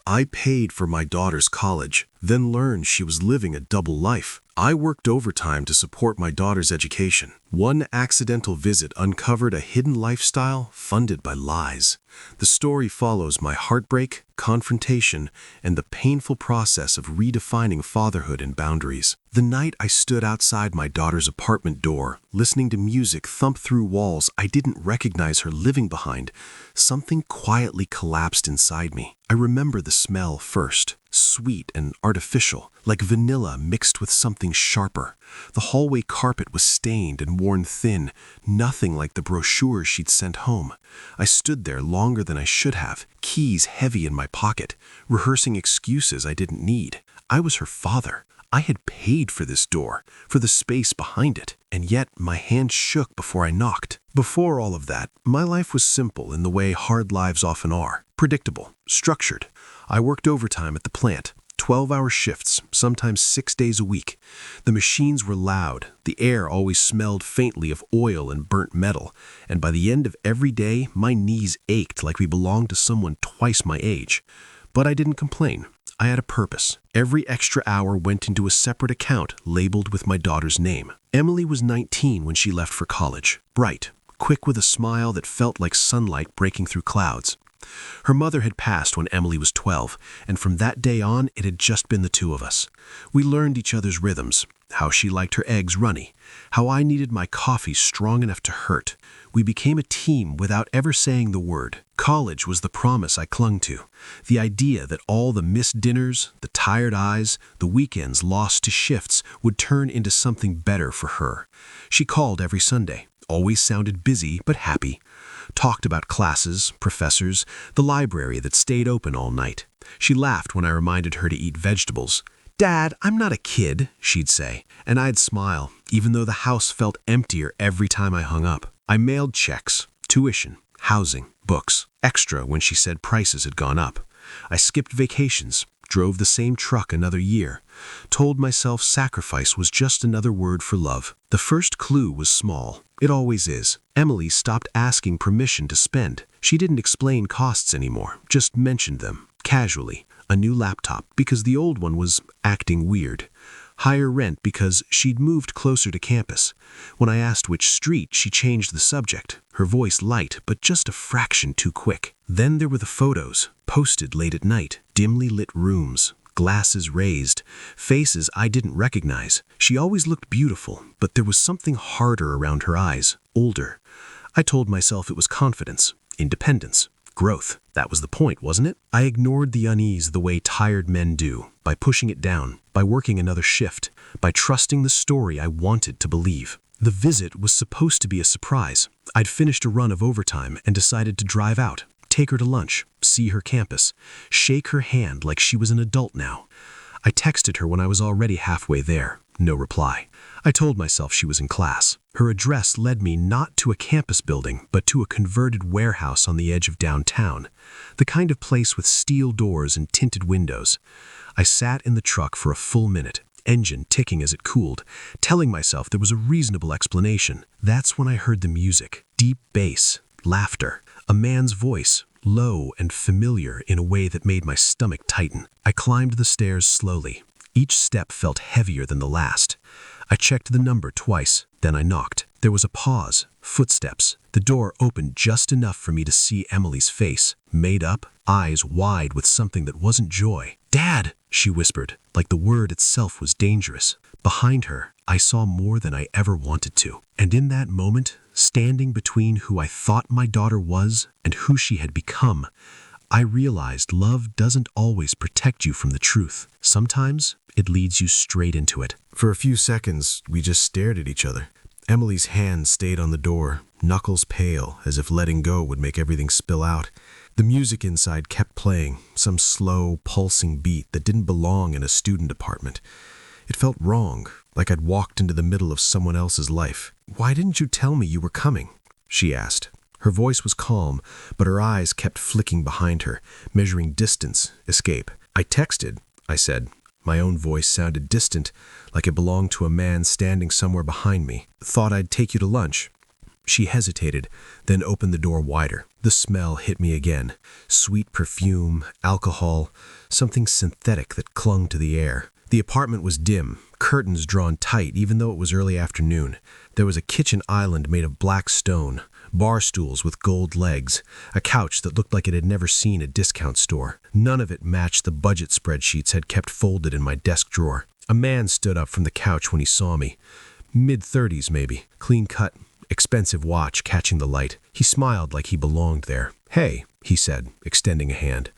I paid for my daughter's college, then learned she was living a double life. I worked overtime to support my daughter's education. One accidental visit uncovered a hidden lifestyle funded by lies. The story follows my heartbreak, confrontation, and the painful process of redefining fatherhood and boundaries. The night I stood outside my daughter's apartment door, listening to music thump through walls I didn't recognize her living behind, something quietly collapsed inside me. I remember the smell first, sweet and artificial, like vanilla mixed with something sharper. The hallway carpet was stained and worn thin, nothing like the brochure she'd sent home. I stood there longer than I should have, keys heavy in my pocket, rehearsing excuses I didn't need. I was her father. I had paid for this door, for the space behind it, and yet my hand shook before I knocked. Before all of that, my life was simple in the way hard lives often are. Predictable, structured. I worked overtime at the plant, 12-hour shifts, sometimes 6 days a week. The machines were loud, the air always smelled faintly of oil and burnt metal, and by the end of every day, my knees ached like we belonged to someone twice my age. But I didn't complain. I had a purpose. Every extra hour went into a separate account labeled with my daughter's name. Emily was 19 when she left for college, bright, quick with a smile that felt like sunlight breaking through clouds. Her mother had passed when Emily was 12, and from that day on, it had just been the two of us. We learned each other's rhythms, how she liked her eggs runny, how I needed my coffee strong enough to hurt. We became a team without ever saying the word. College was the promise I clung to, the idea that all the missed dinners, the tired eyes, the weekends lost to shifts would turn into something better for her. She called every Sunday, always sounded busy but happy, talked about classes, professors, the library that stayed open all night. She laughed when I reminded her to eat vegetables. "Dad, I'm not a kid," she'd say, and I'd smile, even though the house felt emptier every time I hung up. I mailed checks, tuition, housing, books, extra when she said prices had gone up. I skipped vacations, drove the same truck another year, told myself sacrifice was just another word for love. The first clue was small. It always is. Emily stopped asking permission to spend. She didn't explain costs anymore, just mentioned them, casually. A new laptop because the old one was acting weird. Higher rent because she'd moved closer to campus. When I asked which street, she changed the subject, her voice light but just a fraction too quick. Then there were the photos, posted late at night, dimly lit rooms, glasses raised, faces I didn't recognize. She always looked beautiful, but there was something harder around her eyes, older. I told myself it was confidence, independence, growth. That was the point, wasn't it? I ignored the unease the way tired men do, by pushing it down, by working another shift, by trusting the story I wanted to believe. The visit was supposed to be a surprise. I'd finished a run of overtime and decided to drive out, take her to lunch, see her campus, shake her hand like she was an adult now. I texted her when I was already halfway there. No reply. I told myself she was in class. Her address led me not to a campus building, but to a converted warehouse on the edge of downtown, the kind of place with steel doors and tinted windows. I sat in the truck for a full minute, engine ticking as it cooled, telling myself there was a reasonable explanation. That's when I heard the music, deep bass, laughter, a man's voice, low and familiar in a way that made my stomach tighten. I climbed the stairs slowly. Each step felt heavier than the last. I checked the number twice, then I knocked. There was a pause, footsteps. The door opened just enough for me to see Emily's face, made up, eyes wide with something that wasn't joy. "Dad," she whispered, like the word itself was dangerous. Behind her, I saw more than I ever wanted to. And in that moment, standing between who I thought my daughter was and who she had become, I realized love doesn't always protect you from the truth. Sometimes it leads you straight into it. For a few seconds, we just stared at each other. Emily's hand stayed on the door, knuckles pale, as if letting go would make everything spill out. The music inside kept playing, some slow, pulsing beat that didn't belong in a student apartment. It felt wrong, like I'd walked into the middle of someone else's life. "Why didn't you tell me you were coming?" she asked. Her voice was calm, but her eyes kept flicking behind her, measuring distance, escape. "I texted," I said. My own voice sounded distant, like it belonged to a man standing somewhere behind me. "Thought I'd take you to lunch." She hesitated, then opened the door wider. The smell hit me again. Sweet perfume, alcohol, something synthetic that clung to the air. The apartment was dim, curtains drawn tight even though it was early afternoon. There was a kitchen island made of black stone, bar stools with gold legs, a couch that looked like it had never seen a discount store. None of it matched the budget spreadsheets I'd kept folded in my desk drawer. A man stood up from the couch when he saw me. Mid-30s maybe, clean cut, expensive watch catching the light. He smiled like he belonged there. "Hey," he said, extending a hand.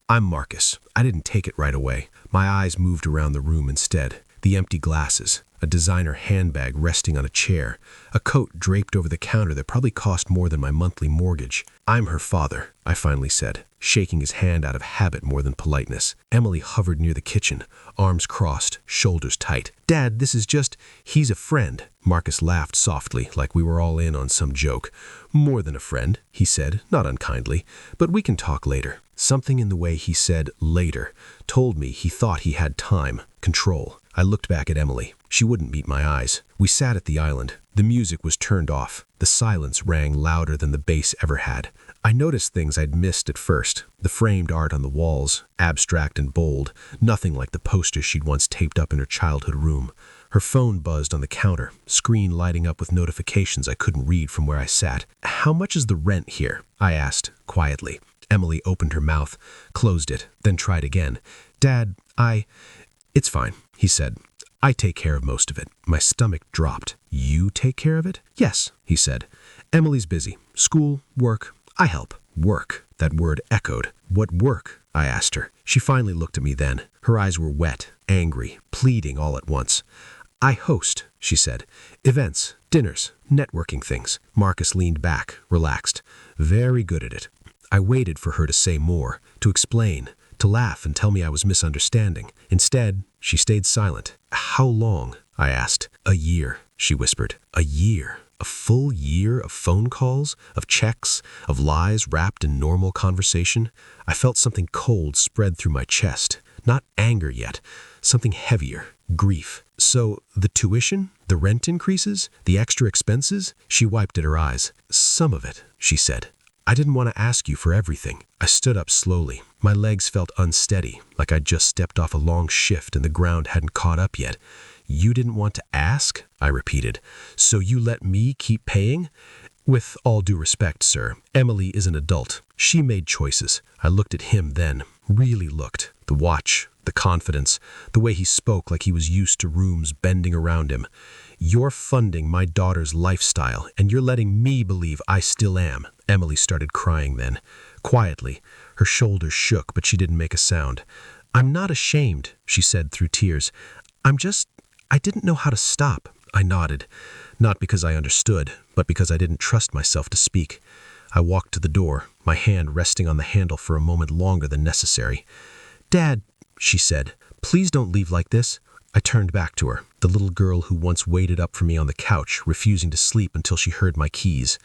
"I'm Marcus." I didn't take it right away. My eyes moved around the room instead. The empty glasses, a designer handbag resting on a chair, a coat draped over the counter that probably cost more than my monthly mortgage. "I'm her father," I finally said, shaking his hand out of habit more than politeness. Emily hovered near the kitchen, arms crossed, shoulders tight. "Dad, this is just, he's a friend." Marcus laughed softly, like we were all in on some joke. "More than a friend," he said, not unkindly, "but we can talk later." Something in the way he said later told me he thought he had time, control. I looked back at Emily. She wouldn't meet my eyes. We sat at the island. The music was turned off. The silence rang louder than the bass ever had. I noticed things I'd missed at first. The framed art on the walls, abstract and bold, nothing like the posters she'd once taped up in her childhood room. Her phone buzzed on the counter, screen lighting up with notifications I couldn't read from where I sat. "How much is the rent here?" I asked, quietly. Emily opened her mouth, closed it, then tried again. "Dad, It's fine," he said. "I take care of most of it." My stomach dropped. "You take care of it?" "Yes," he said. "Emily's busy. School, work. I help." Work. That word echoed. "What work?" I asked her. She finally looked at me then. Her eyes were wet, angry, pleading all at once. "I host," she said. "Events, dinners, networking things." Marcus leaned back, relaxed. "Very good at it." I waited for her to say more, to explain, to laugh and tell me I was misunderstanding. Instead, she stayed silent. "How long?" I asked. "A year," she whispered. "A year? A full year of phone calls, of checks, of lies wrapped in normal conversation?" I felt something cold spread through my chest. Not anger yet, something heavier, grief. "So, the tuition, the rent increases, the extra expenses?" She wiped at her eyes. "Some of it," she said. "I didn't want to ask you for everything." I stood up slowly. My legs felt unsteady, like I'd just stepped off a long shift and the ground hadn't caught up yet. "You didn't want to ask?" I repeated. "So you let me keep paying?" "With all due respect, sir, Emily is an adult. She made choices." I looked at him then, really looked. The watch, the confidence, the way he spoke like he was used to rooms bending around him. "You're funding my daughter's lifestyle, and you're letting me believe I still am." Emily started crying then, quietly. Her shoulders shook, but she didn't make a sound. "I'm not ashamed," she said through tears. I didn't know how to stop." I nodded, not because I understood, but because I didn't trust myself to speak. I walked to the door, my hand resting on the handle for a moment longer than necessary. "Dad," she said, "please don't leave like this." I turned back to her, the little girl who once waited up for me on the couch, refusing to sleep until she heard my keys.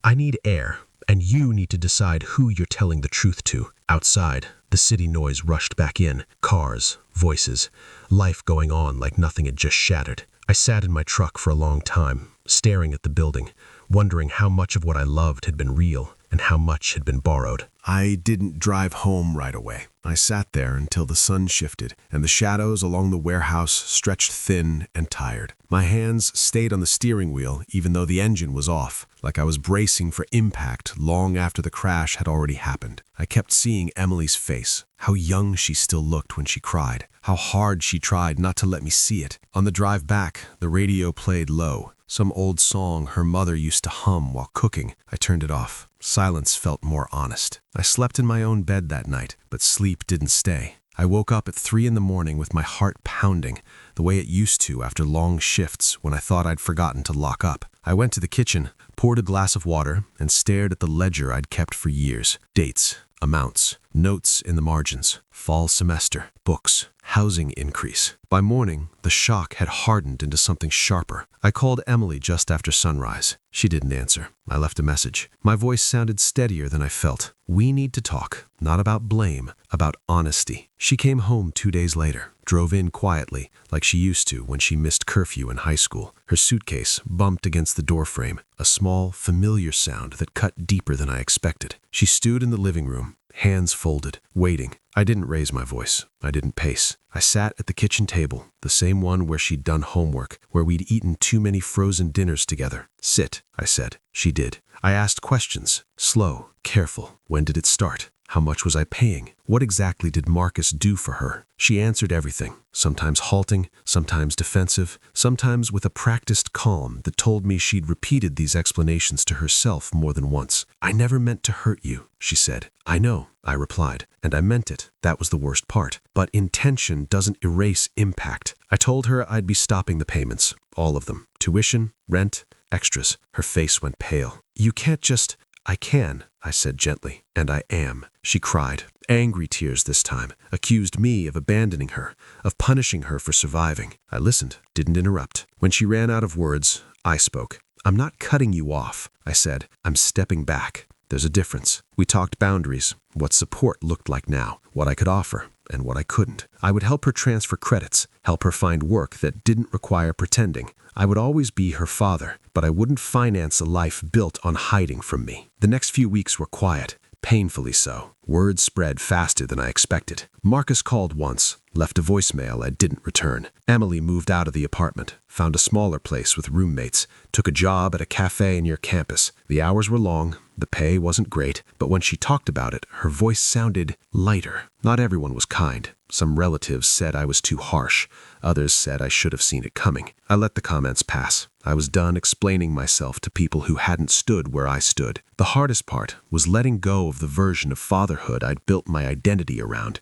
"I need air, and you need to decide who you're telling the truth to." Outside, the city noise rushed back in. Cars, voices, life going on like nothing had just shattered. I sat in my truck for a long time, staring at the building, wondering how much of what I loved had been real and how much had been borrowed. I didn't drive home right away. I sat there until the sun shifted and the shadows along the warehouse stretched thin and tired. My hands stayed on the steering wheel even though the engine was off, like I was bracing for impact long after the crash had already happened. I kept seeing Emily's face, how young she still looked when she cried, how hard she tried not to let me see it. On the drive back, the radio played low, some old song her mother used to hum while cooking. I turned it off. Silence felt more honest. I slept in my own bed that night, but sleep didn't stay. I woke up at 3 in the morning with my heart pounding, the way it used to after long shifts when I thought I'd forgotten to lock up. I went to the kitchen, poured a glass of water, and stared at the ledger I'd kept for years. Dates, amounts, notes in the margins, fall semester, books, housing increase. By morning, the shock had hardened into something sharper. I called Emily just after sunrise. She didn't answer. I left a message. My voice sounded steadier than I felt. "We need to talk, not about blame, about honesty." She came home 2 days later, drove in quietly, like she used to when she missed curfew in high school. Her suitcase bumped against the doorframe, a small, familiar sound that cut deeper than I expected. She stood in the living room, hands folded, waiting. I didn't raise my voice. I didn't pace. I sat at the kitchen table, the same one where she'd done homework, where we'd eaten too many frozen dinners together. Sit, I said. She did. I asked questions, slow, careful. When did it start? How much was I paying? What exactly did Marcus do for her? She answered everything, sometimes halting, sometimes defensive, sometimes with a practiced calm that told me she'd repeated these explanations to herself more than once. I never meant to hurt you, she said. I know, I replied, and I meant it. That was the worst part. But intention doesn't erase impact. I told her I'd be stopping the payments, all of them. Tuition, rent, extras. Her face went pale. You can't just... I can, I said gently, and I am. She cried, angry tears this time, accused me of abandoning her, of punishing her for surviving. I listened, didn't interrupt. When she ran out of words, I spoke. I'm not cutting you off, I said. I'm stepping back. There's a difference. We talked boundaries, what support looked like now, what I could offer, and what I couldn't. I would help her transfer credits, help her find work that didn't require pretending. I would always be her father, but I wouldn't finance a life built on hiding from me. The next few weeks were quiet, painfully so. Word spread faster than I expected. Marcus called once, left a voicemail I didn't return. Emily moved out of the apartment, found a smaller place with roommates, took a job at a cafe near campus. The hours were long, the pay wasn't great, but when she talked about it, her voice sounded lighter. Not everyone was kind. Some relatives said I was too harsh. Others said I should have seen it coming. I let the comments pass. I was done explaining myself to people who hadn't stood where I stood. The hardest part was letting go of the version of fatherhood I'd built my identity around.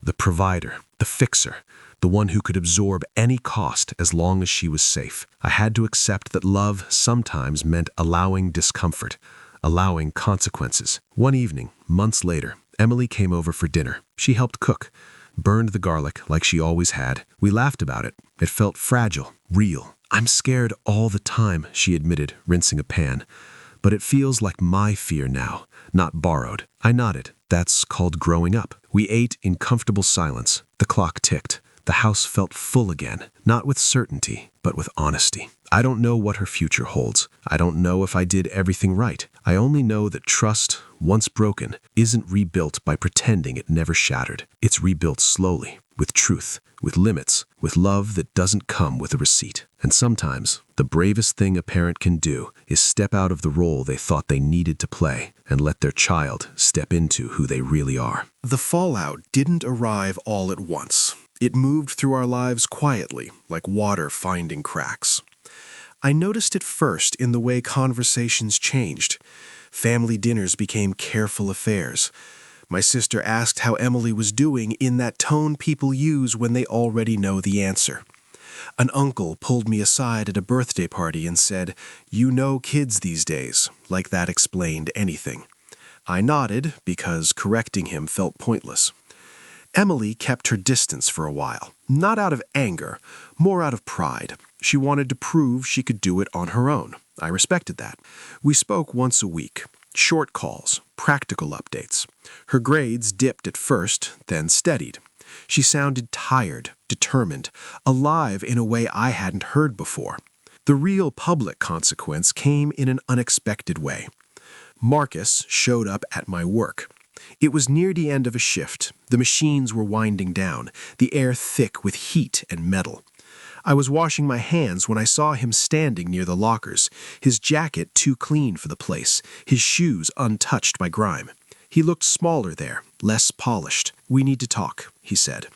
The provider, the fixer, the one who could absorb any cost as long as she was safe. I had to accept that love sometimes meant allowing discomfort, allowing consequences. One evening, months later, Emily came over for dinner. She helped cook, burned the garlic like she always had. We laughed about it. It felt fragile, real. I'm scared all the time, she admitted, rinsing a pan. But it feels like my fear now, not borrowed. I nodded. That's called growing up. We ate in comfortable silence. The clock ticked. The house felt full again, not with certainty, but with honesty. I don't know what her future holds. I don't know if I did everything right. I only know that trust, once broken, isn't rebuilt by pretending it never shattered. It's rebuilt slowly, with truth, with limits, with love that doesn't come with a receipt. And sometimes, the bravest thing a parent can do is step out of the role they thought they needed to play and let their child step into who they really are. The fallout didn't arrive all at once. It moved through our lives quietly, like water finding cracks. I noticed it first in the way conversations changed. Family dinners became careful affairs. My sister asked how Emily was doing in that tone people use when they already know the answer. An uncle pulled me aside at a birthday party and said, "You know kids these days," like that explained anything. I nodded because correcting him felt pointless. Emily kept her distance for a while, not out of anger, more out of pride. She wanted to prove she could do it on her own. I respected that. We spoke once a week, short calls, practical updates. Her grades dipped at first, then steadied. She sounded tired, determined, alive in a way I hadn't heard before. The real public consequence came in an unexpected way. Marcus showed up at my work. It was near the end of a shift. The machines were winding down, the air thick with heat and metal. I was washing my hands when I saw him standing near the lockers, his jacket too clean for the place, his shoes untouched by grime. He looked smaller there, less polished. "We need to talk," he said.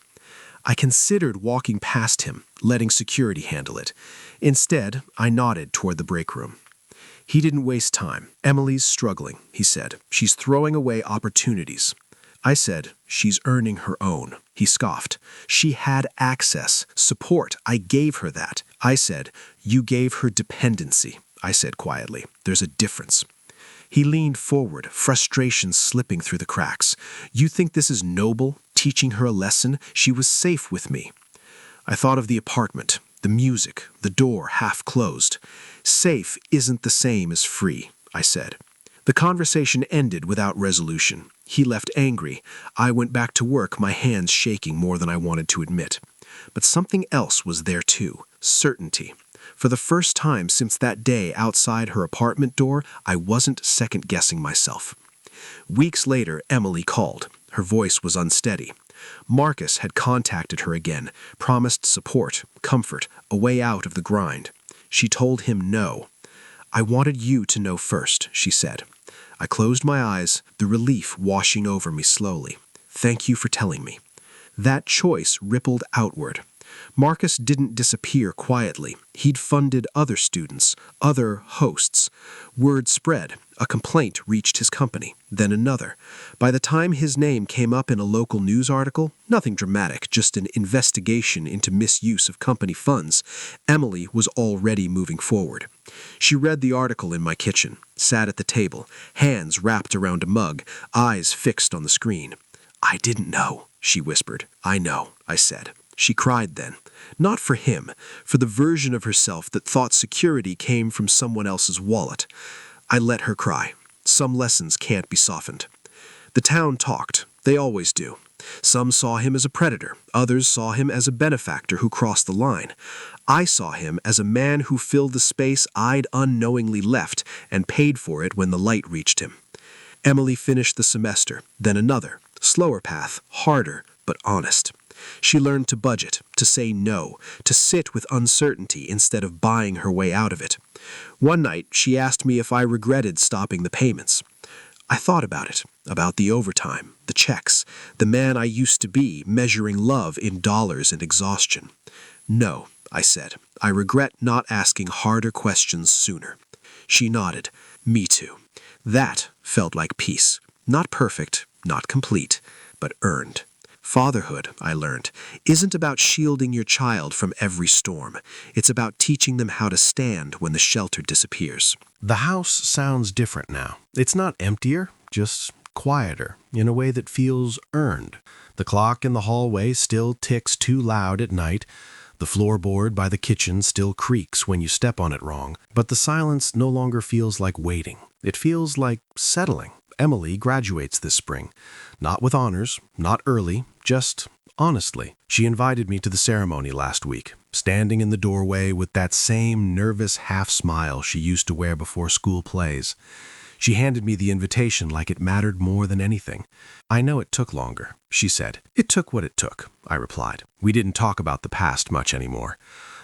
I considered walking past him, letting security handle it. Instead, I nodded toward the break room. He didn't waste time. "Emily's struggling," he said. "She's throwing away opportunities." I said, "She's earning her own." He scoffed. "She had access, support. I gave her that." I said, "You gave her dependency." I said quietly, "There's a difference." He leaned forward, frustration slipping through the cracks. "You think this is noble, teaching her a lesson? She was safe with me." I thought of the apartment, the music, the door half closed. "Safe isn't the same as free," I said. The conversation ended without resolution. He left angry. I went back to work, my hands shaking more than I wanted to admit. But something else was there too, certainty. For the first time since that day outside her apartment door, I wasn't second-guessing myself. Weeks later, Emily called. Her voice was unsteady. Marcus had contacted her again, promised support, comfort, a way out of the grind. She told him no. "I wanted you to know first," she said. I closed my eyes, the relief washing over me slowly. "Thank you for telling me." That choice rippled outward. Marcus didn't disappear quietly. He'd funded other students, other hosts. Word spread. A complaint reached his company, then another. By the time his name came up in a local news article, nothing dramatic, just an investigation into misuse of company funds, Emily was already moving forward. She read the article in my kitchen, sat at the table, hands wrapped around a mug, eyes fixed on the screen. "I didn't know," she whispered. "I know," I said. She cried then. Not for him, for the version of herself that thought security came from someone else's wallet. I let her cry. Some lessons can't be softened. The town talked. They always do. Some saw him as a predator. Others saw him as a benefactor who crossed the line. I saw him as a man who filled the space I'd unknowingly left and paid for it when the light reached him. Emily finished the semester, then another, slower path, harder, but honest. She learned to budget, to say no, to sit with uncertainty instead of buying her way out of it. One night, she asked me if I regretted stopping the payments. I thought about it, about the overtime, the checks, the man I used to be, measuring love in dollars and exhaustion. "No," I said. "I regret not asking harder questions sooner." She nodded. "Me too." That felt like peace. Not perfect, not complete, but earned. Fatherhood, I learned, isn't about shielding your child from every storm. It's about teaching them how to stand when the shelter disappears. The house sounds different now. It's not emptier, just quieter, in a way that feels earned. The clock in the hallway still ticks too loud at night. The floorboard by the kitchen still creaks when you step on it wrong. But the silence no longer feels like waiting. It feels like settling. Emily graduates this spring. Not with honors, not early, just honestly. She invited me to the ceremony last week, standing in the doorway with that same nervous half-smile she used to wear before school plays. She handed me the invitation like it mattered more than anything. "I know it took longer," she said. "It took what it took," I replied. We didn't talk about the past much anymore.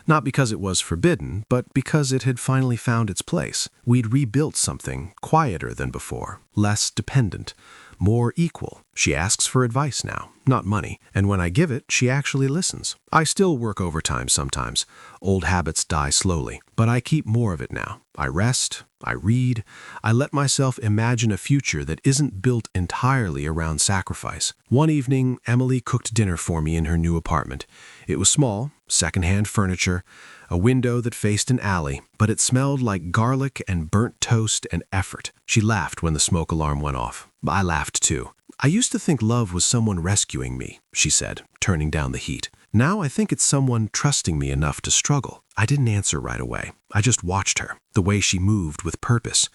Not because it was forbidden, but because it had finally found its place. We'd rebuilt something quieter than before, less dependent, more equal. She asks for advice now, not money, and when I give it, she actually listens. I still work overtime sometimes. Old habits die slowly, but I keep more of it now. I rest, I read, I let myself imagine a future that isn't built entirely around sacrifice. One evening, Emily cooked dinner for me in her new apartment. It was small, secondhand furniture, a window that faced an alley, but it smelled like garlic and burnt toast and effort. She laughed when the smoke alarm went off. I laughed too. "I used to think love was someone rescuing me," she said, turning down the heat. "Now I think it's someone trusting me enough to struggle." I didn't answer right away. I just watched her, the way she moved with purpose,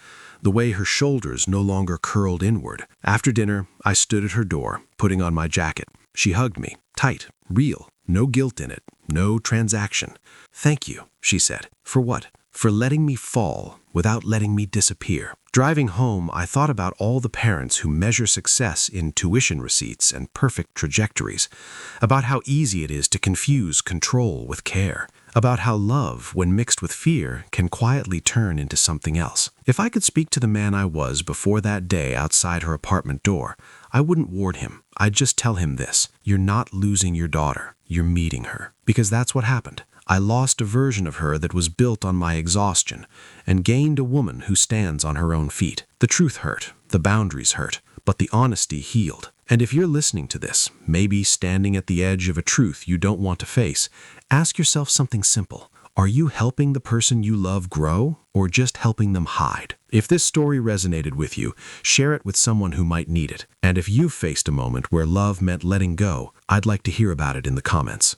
the way her shoulders no longer curled inward. After dinner, I stood at her door, putting on my jacket. She hugged me, tight, real, no guilt in it, no transaction. "Thank you," she said. "For what?" "For letting me fall without letting me disappear." Driving home, I thought about all the parents who measure success in tuition receipts and perfect trajectories, about how easy it is to confuse control with care, about how love, when mixed with fear, can quietly turn into something else. If I could speak to the man I was before that day outside her apartment door, I wouldn't ward him. I'd just tell him this: "You're not losing your daughter, you're meeting her." Because that's what happened. I lost a version of her that was built on my exhaustion and gained a woman who stands on her own feet. The truth hurt, the boundaries hurt, but the honesty healed. And if you're listening to this, maybe standing at the edge of a truth you don't want to face, ask yourself something simple. Are you helping the person you love grow, or just helping them hide? If this story resonated with you, share it with someone who might need it. And if you've faced a moment where love meant letting go, I'd like to hear about it in the comments.